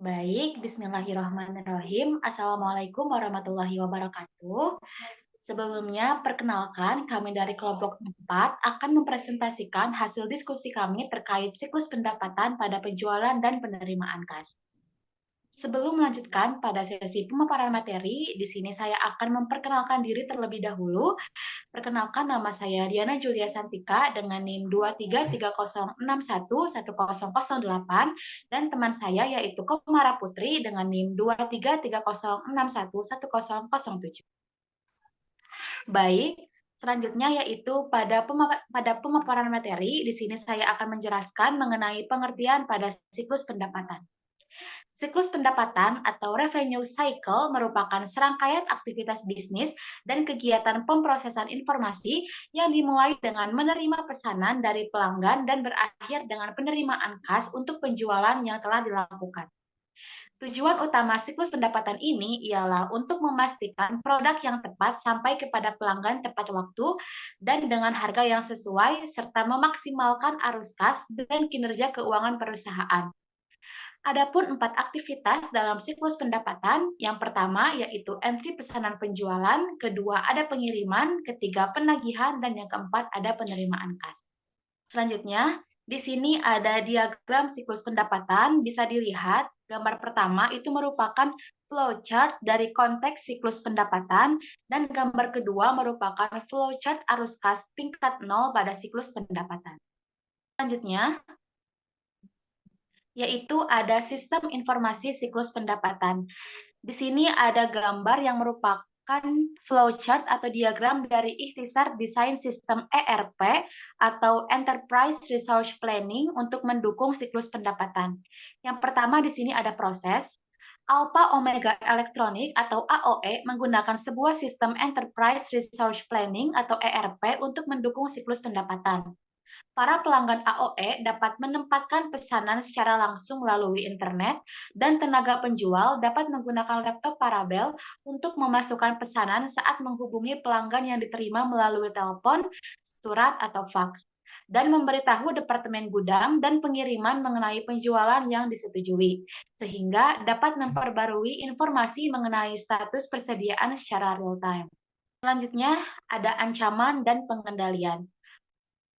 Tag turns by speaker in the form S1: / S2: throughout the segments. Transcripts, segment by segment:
S1: Baik, bismillahirrahmanirrahim. Assalamualaikum warahmatullahi wabarakatuh. Sebelumnya, perkenalkan kami dari kelompok 4 akan mempresentasikan hasil diskusi kami terkait siklus pendapatan pada penjualan dan penerimaan kas. Sebelum melanjutkan pada sesi pemaparan materi, di sini saya akan memperkenalkan diri terlebih dahulu. Perkenalkan, nama saya Diana Julia Santika dengan NIM 23306110008 dan teman saya yaitu Komara Putri dengan NIM 23306110007. Baik, selanjutnya yaitu pada pemaparan materi, di sini saya akan menjelaskan mengenai pengertian pada siklus pendapatan. Siklus pendapatan atau revenue cycle merupakan serangkaian aktivitas bisnis dan kegiatan pemrosesan informasi yang dimulai dengan menerima pesanan dari pelanggan dan berakhir dengan penerimaan kas untuk penjualan yang telah dilakukan. Tujuan utama siklus pendapatan ini ialah untuk memastikan produk yang tepat sampai kepada pelanggan tepat waktu dan dengan harga yang sesuai, serta memaksimalkan arus kas dan kinerja keuangan perusahaan. Adapun 4 aktivitas dalam siklus pendapatan, yang pertama yaitu entry pesanan penjualan, kedua ada pengiriman, ketiga penagihan, dan yang keempat ada penerimaan kas. Selanjutnya, di sini ada diagram siklus pendapatan, bisa dilihat gambar pertama itu merupakan flowchart dari konteks siklus pendapatan, dan gambar kedua merupakan flowchart arus kas tingkat 0 pada siklus pendapatan. Selanjutnya, yaitu ada sistem informasi siklus pendapatan. Di sini ada gambar yang merupakan flowchart atau diagram dari ikhtisar desain sistem ERP atau Enterprise Resource Planning untuk mendukung siklus pendapatan. Yang pertama di sini ada proses. Alpha Omega Electronic atau AOE menggunakan sebuah sistem Enterprise Resource Planning atau ERP untuk mendukung siklus pendapatan. Para pelanggan AOE dapat menempatkan pesanan secara langsung melalui internet, dan tenaga penjual dapat menggunakan laptop parabel untuk memasukkan pesanan saat menghubungi pelanggan yang diterima melalui telepon, surat, atau fax, dan memberitahu departemen gudang dan pengiriman mengenai penjualan yang disetujui, sehingga dapat memperbarui informasi mengenai status persediaan secara real-time. Selanjutnya, ada ancaman dan pengendalian.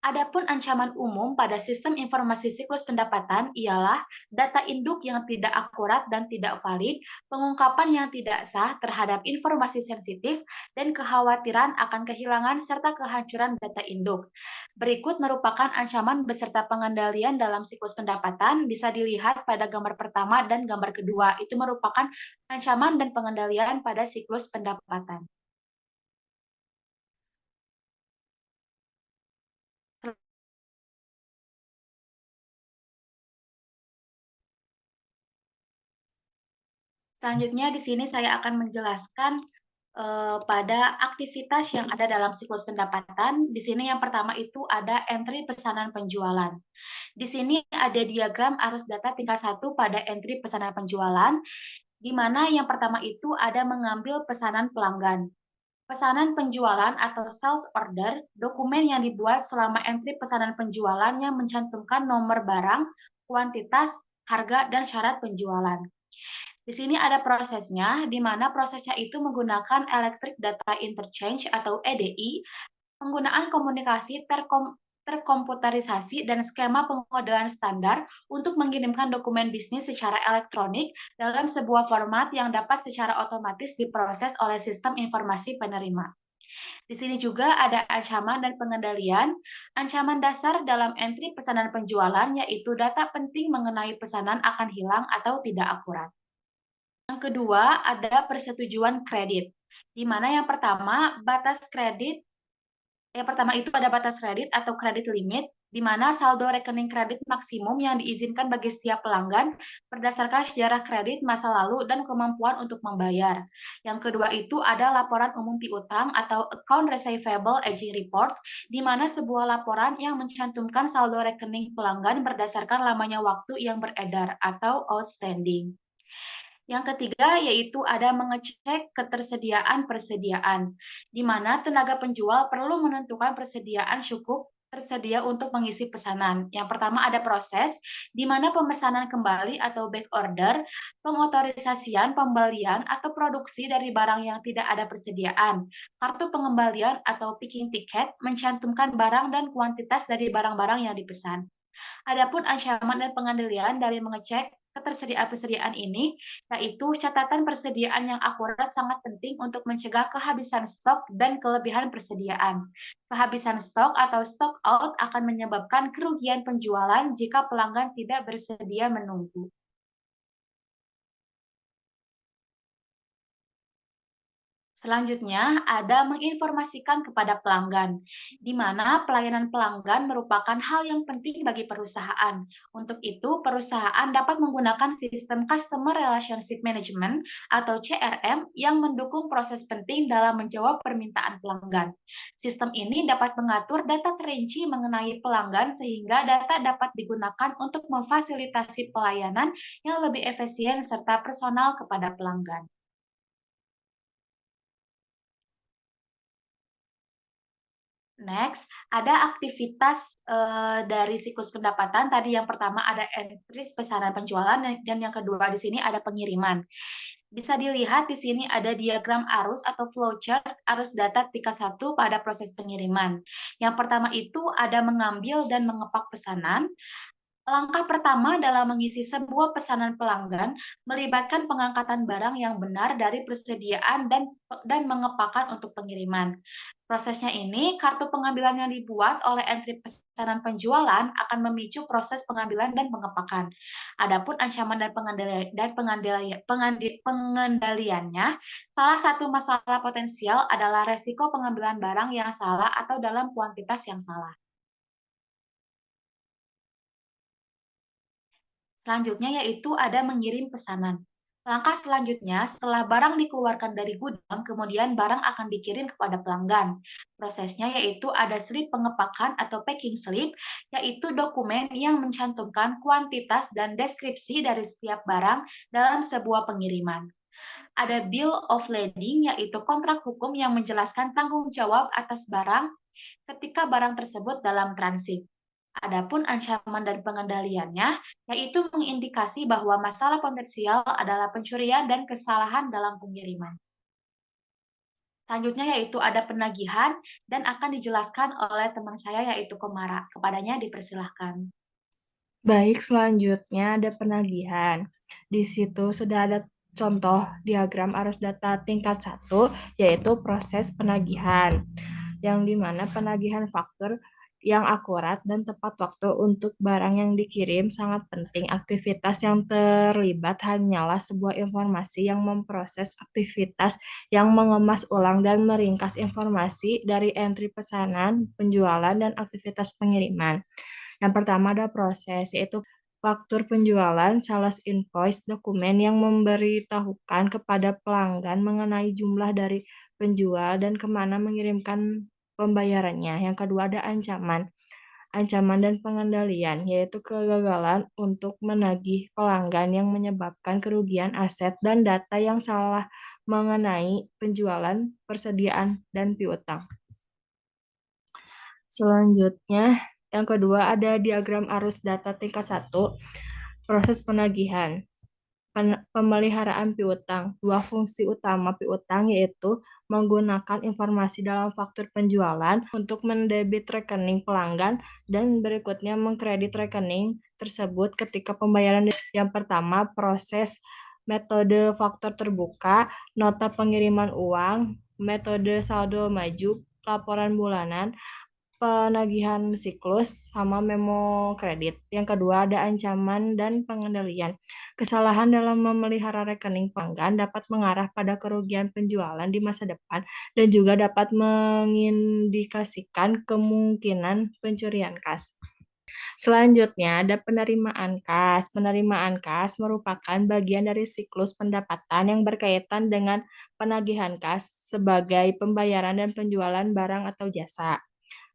S1: Adapun ancaman umum pada sistem informasi siklus pendapatan ialah data induk yang tidak akurat dan tidak valid, pengungkapan yang tidak sah terhadap informasi sensitif, dan kekhawatiran akan kehilangan serta kehancuran data induk. Berikut merupakan ancaman beserta pengendalian dalam siklus pendapatan, bisa dilihat pada gambar pertama dan gambar kedua. Itu merupakan ancaman dan pengendalian pada siklus pendapatan. Selanjutnya di sini saya akan menjelaskan pada aktivitas yang ada dalam siklus pendapatan. Di sini yang pertama itu ada entry pesanan penjualan. Di sini ada diagram arus data tingkat 1 pada entry pesanan penjualan, di mana yang pertama itu ada mengambil pesanan pelanggan. Pesanan penjualan atau sales order, dokumen yang dibuat selama entry pesanan penjualan yang mencantumkan nomor barang, kuantitas, harga, dan syarat penjualan. Di sini ada prosesnya, di mana prosesnya itu menggunakan Electric Data Interchange atau EDI, penggunaan komunikasi terkomputerisasi dan skema pengodean standar untuk mengirimkan dokumen bisnis secara elektronik dalam sebuah format yang dapat secara otomatis diproses oleh sistem informasi penerima. Di sini juga ada ancaman dan pengendalian. Ancaman dasar dalam entry pesanan penjualan yaitu data penting mengenai pesanan akan hilang atau tidak akurat. Yang kedua, ada persetujuan kredit, di mana yang pertama itu ada batas kredit atau kredit limit, di mana saldo rekening kredit maksimum yang diizinkan bagi setiap pelanggan berdasarkan sejarah kredit masa lalu dan kemampuan untuk membayar. Yang kedua itu ada laporan umum piutang atau Account Receivable Aging Report, di mana sebuah laporan yang mencantumkan saldo rekening pelanggan berdasarkan lamanya waktu yang beredar atau outstanding. Yang ketiga yaitu ada mengecek ketersediaan persediaan, di mana tenaga penjual perlu menentukan persediaan cukup tersedia untuk mengisi pesanan. Yang pertama ada proses, di mana pemesanan kembali atau back order, pengotorisasian, pembelian, atau produksi dari barang yang tidak ada persediaan. Kartu pengembalian atau picking ticket mencantumkan barang dan kuantitas dari barang-barang yang dipesan. Adapun ancaman dan pengendalian dari mengecek ketersediaan-persediaan ini, yaitu catatan persediaan yang akurat sangat penting untuk mencegah kehabisan stok dan kelebihan persediaan. Kehabisan stok atau stock out akan menyebabkan kerugian penjualan jika pelanggan tidak bersedia menunggu. Selanjutnya, ada menginformasikan kepada pelanggan, di mana pelayanan pelanggan merupakan hal yang penting bagi perusahaan. Untuk itu, perusahaan dapat menggunakan sistem Customer Relationship Management atau CRM yang mendukung proses penting dalam menjawab permintaan pelanggan. Sistem ini dapat mengatur data terinci mengenai pelanggan sehingga data dapat digunakan untuk memfasilitasi pelayanan yang lebih efisien serta personal kepada pelanggan. Next, ada aktivitas dari siklus pendapatan. Tadi yang pertama ada entries pesanan penjualan dan yang kedua di sini ada pengiriman. Bisa dilihat di sini ada diagram arus atau flowchart arus data tingkat 1 pada proses pengiriman. Yang pertama itu ada mengambil dan mengepak pesanan. Langkah pertama dalam mengisi sebuah pesanan pelanggan melibatkan pengangkatan barang yang benar dari persediaan dan mengepakan untuk pengiriman. Prosesnya ini, kartu pengambilan yang dibuat oleh entry pesanan penjualan akan memicu proses pengambilan dan pengepakan. Adapun ancaman pengendaliannya, salah satu masalah potensial adalah resiko pengambilan barang yang salah atau dalam kuantitas yang salah. Selanjutnya yaitu ada mengirim pesanan. Langkah selanjutnya, setelah barang dikeluarkan dari gudang, kemudian barang akan dikirim kepada pelanggan. Prosesnya yaitu ada slip pengepakan atau packing slip, yaitu dokumen yang mencantumkan kuantitas dan deskripsi dari setiap barang dalam sebuah pengiriman. Ada bill of lading, yaitu kontrak hukum yang menjelaskan tanggung jawab atas barang ketika barang tersebut dalam transit. Adapun ancaman dan pengendaliannya, yaitu mengindikasi bahwa masalah potensial adalah pencurian dan kesalahan dalam pengiriman. Selanjutnya yaitu ada penagihan dan akan dijelaskan oleh teman saya yaitu Komara. Kepadanya dipersilahkan.
S2: Baik, selanjutnya ada penagihan. Di situ sudah ada contoh diagram arus data tingkat 1, yaitu proses penagihan, yang dimana penagihan faktur yang akurat dan tepat waktu untuk barang yang dikirim sangat penting. Aktivitas yang terlibat hanyalah sebuah informasi yang memproses aktivitas yang mengemas ulang dan meringkas informasi dari entry pesanan, penjualan, dan aktivitas pengiriman. Yang pertama ada proses, yaitu faktur penjualan, sales invoice, dokumen yang memberitahukan kepada pelanggan mengenai jumlah dari penjual dan kemana mengirimkan pembayarannya. Yang kedua ada ancaman. Ancaman dan pengendalian, yaitu kegagalan untuk menagih pelanggan yang menyebabkan kerugian aset dan data yang salah mengenai penjualan, persediaan, dan piutang. Selanjutnya, yang kedua ada diagram arus data tingkat 1, proses penagihan. Pemeliharaan piutang. Dua fungsi utama piutang yaitu menggunakan informasi dalam faktur penjualan untuk mendebit rekening pelanggan dan berikutnya mengkredit rekening tersebut ketika pembayaran. Yang pertama, proses metode faktur terbuka, nota pengiriman uang, metode saldo maju, laporan bulanan, penagihan siklus, sama memo kredit. Yang kedua ada ancaman dan pengendalian. Kesalahan dalam memelihara rekening pelanggan dapat mengarah pada kerugian penjualan di masa depan dan juga dapat mengindikasikan kemungkinan pencurian kas. Selanjutnya ada penerimaan kas. Penerimaan kas merupakan bagian dari siklus pendapatan yang berkaitan dengan penagihan kas sebagai pembayaran dan penjualan barang atau jasa.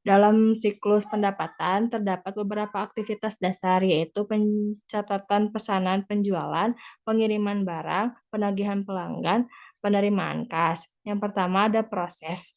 S2: Dalam siklus pendapatan terdapat beberapa aktivitas dasar, yaitu pencatatan pesanan penjualan, pengiriman barang, penagihan pelanggan, penerimaan kas. Yang pertama ada proses,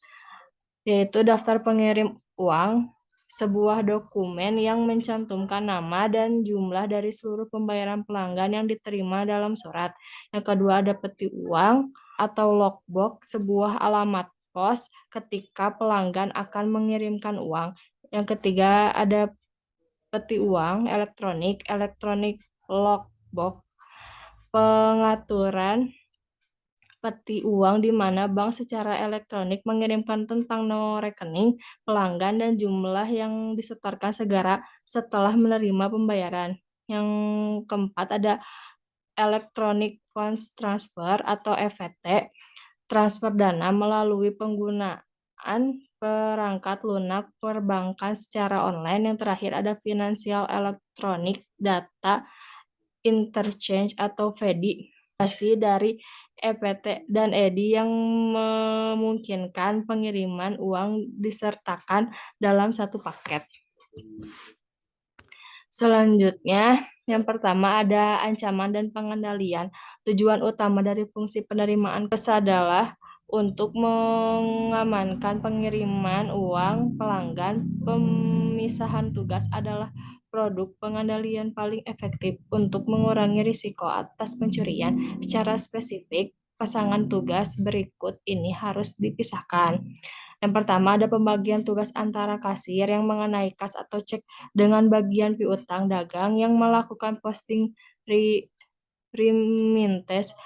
S2: yaitu daftar pengirim uang, sebuah dokumen yang mencantumkan nama dan jumlah dari seluruh pembayaran pelanggan yang diterima dalam surat. Yang kedua ada peti uang atau logbook, sebuah alamat pos ketika pelanggan akan mengirimkan uang. Yang ketiga ada peti uang elektronik logbook, pengaturan peti uang di mana bank secara elektronik mengirimkan tentang nomor rekening pelanggan dan jumlah yang disetorkan segera setelah menerima pembayaran. Yang keempat ada Electronic Funds Transfer atau EFT, transfer dana melalui penggunaan perangkat lunak perbankan secara online. Yang terakhir ada Financial Electronic Data Interchange atau FEDI, dari EPT dan EDI yang memungkinkan pengiriman uang disertakan dalam satu paket. Selanjutnya, yang pertama ada ancaman dan pengendalian. Tujuan utama dari fungsi penerimaan KES adalah untuk mengamankan pengiriman uang pelanggan. Pemisahan tugas adalah produk pengendalian paling efektif untuk mengurangi risiko atas pencurian. Secara spesifik, pasangan tugas berikut ini harus dipisahkan. Yang pertama ada pembagian tugas antara kasir yang mengenai kas atau cek dengan bagian piutang dagang yang melakukan posting remittance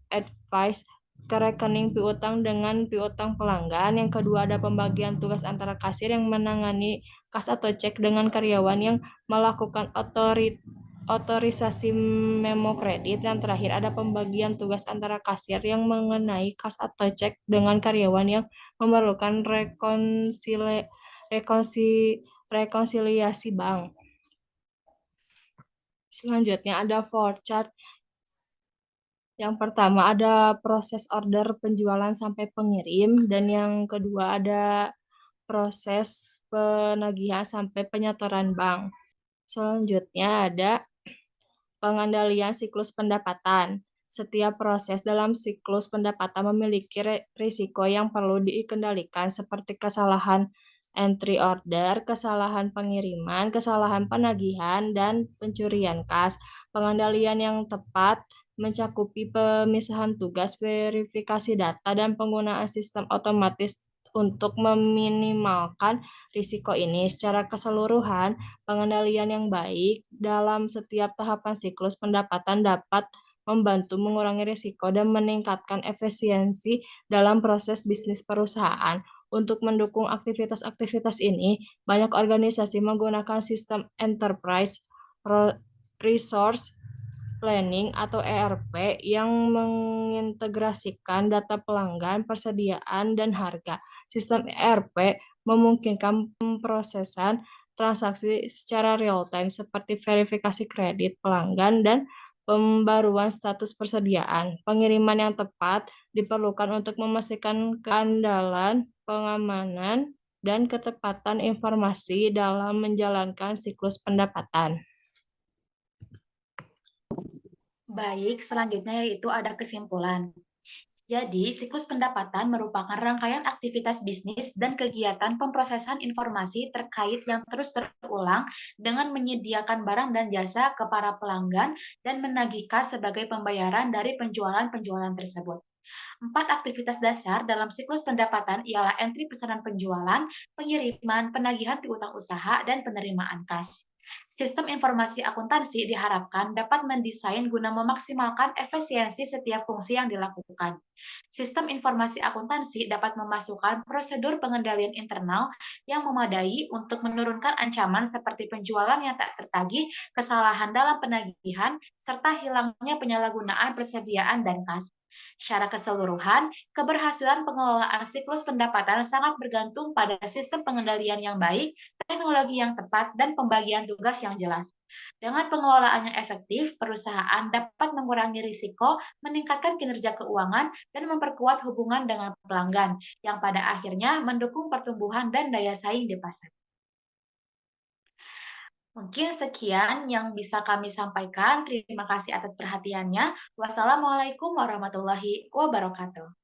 S2: advice ke rekening piutang dengan piutang pelanggan. Yang kedua ada pembagian tugas antara kasir yang menangani kas atau cek dengan karyawan yang melakukan otorisasi memo kredit. Yang terakhir ada pembagian tugas antara kasir yang mengenai kas atau cek dengan karyawan yang memerlukan rekonsiliasi bank. Selanjutnya ada flow chart. Yang pertama ada proses order penjualan sampai pengirim, dan yang kedua ada proses penagihan sampai penyetoran bank. Selanjutnya ada pengendalian siklus pendapatan. Setiap proses dalam siklus pendapatan memiliki risiko yang perlu dikendalikan seperti kesalahan entry order, kesalahan pengiriman, kesalahan penagihan, dan pencurian kas. Pengendalian yang tepat mencakupi pemisahan tugas, verifikasi data, dan penggunaan sistem otomatis untuk meminimalkan risiko ini. Secara keseluruhan, pengendalian yang baik dalam setiap tahapan siklus pendapatan dapat membantu mengurangi risiko dan meningkatkan efisiensi dalam proses bisnis perusahaan. Untuk mendukung aktivitas-aktivitas ini, banyak organisasi menggunakan sistem Enterprise Resource Planning atau ERP yang mengintegrasikan data pelanggan, persediaan, dan harga. Sistem ERP memungkinkan pemrosesan transaksi secara real-time seperti verifikasi kredit pelanggan dan pembaruan status persediaan. Pengiriman yang tepat diperlukan untuk memastikan keandalan, pengamanan, dan ketepatan informasi dalam menjalankan siklus pendapatan.
S1: Baik, selanjutnya yaitu ada kesimpulan. Jadi, siklus pendapatan merupakan rangkaian aktivitas bisnis dan kegiatan pemrosesan informasi terkait yang terus berulang dengan menyediakan barang dan jasa ke para pelanggan dan menagih kas sebagai pembayaran dari penjualan-penjualan tersebut. 4 aktivitas dasar dalam siklus pendapatan ialah entry pesanan penjualan, pengiriman, penagihan piutang usaha, dan penerimaan kas. Sistem informasi akuntansi diharapkan dapat mendesain guna memaksimalkan efisiensi setiap fungsi yang dilakukan. Sistem informasi akuntansi dapat memasukkan prosedur pengendalian internal yang memadai untuk menurunkan ancaman seperti penjualan yang tak tertagih, kesalahan dalam penagihan, serta hilangnya penyalahgunaan persediaan dan kas. Secara keseluruhan, keberhasilan pengelolaan siklus pendapatan sangat bergantung pada sistem pengendalian yang baik, teknologi yang tepat, dan pembagian tugas yang jelas. Dengan pengelolaan yang efektif, perusahaan dapat mengurangi risiko, meningkatkan kinerja keuangan, dan memperkuat hubungan dengan pelanggan, yang pada akhirnya mendukung pertumbuhan dan daya saing di pasar. Mungkin sekian yang bisa kami sampaikan. Terima kasih atas perhatiannya. Wassalamualaikum warahmatullahi wabarakatuh.